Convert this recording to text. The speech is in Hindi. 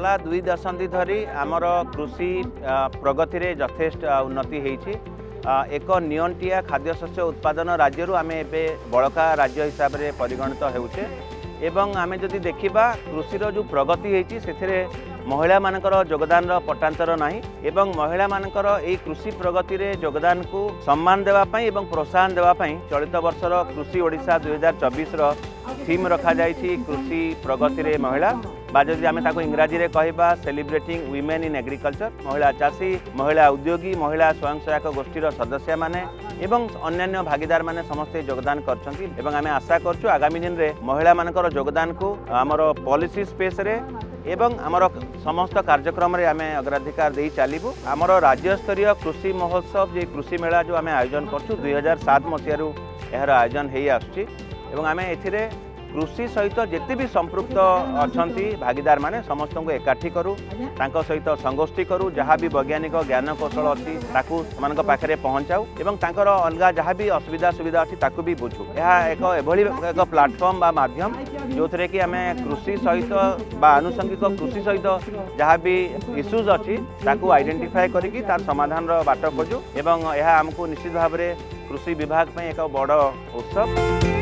गला 2 दशंधि धरी आमर कृषि प्रगति रे यथेष्ट उन्नति होईछि। एक नियंटिया खाद्यशस्य उत्पादन राज्य आम एवं बड़का राज्य हिसाब से परिगणित होउछे एवं आम जदि देखिबा कृषि जो प्रगति होईछि सेथिरे महिला मानकर योगदान पटांतर नाही एवं महिला मानकर एई कृषि प्रगति रे योगदान को सम्मान देवा पई एवं प्रोत्साहन देवा पई चलित वर्षर कृषि ओडिशा 2024 रो थीम रखा जाइछि कृषि प्रगति रे महिला बा जदि आमे ताको इंग्राजी रे कहबा सेलिब्रेटिंग वुमेन इन एग्रीकल्चर। महिला चाषी, महिला उद्योगी, महिला स्वयं सहायक गोष्ठीर सदस्य माने एवं अन्यान्य भागीदार माने समस्ते योगदान करछंती एवं आमे आशा करछु आगामी दिन रे महिला मानकर योगदान को हमर पॉलिसी स्पेस रे एवं आमर समस्त कार्यक्रम रे आमे अग्राधिकार दे चलू। आमर राज्य स्तरीय कृषि महोत्सव जे कृषि मेला जो आमे आयोजन करछु 2007 मसीह यार आयोजन हो आसुची एवं आमे एथिरे कृषि सहित जिते भी संपृक्त अछंती भागीदार माने समस्त को एकाठी करूँ तांको सहित संगोष्ठी करूँ जहाँ भी वैज्ञानिक ज्ञान कौशल अच्छी ताकू मान पाखे पहुँचाऊ एवं तांकर अलगा जहाँ भी असुविधा सुविधा अच्छी ताकू भी बुझू। यह एक एभली एक प्लाटफर्म बा माध्यम जो थे कि आम कृषि सहित बा आनुषंगिक कृषि सहित जहाँ भी इश्यूज अच्छी ताकू आइडेंटिफाई करिकी तार समाधान बाट खोजू एवं यह आमको निश्चित भाव में कृषि विभाग में एक बड़ उत्सव।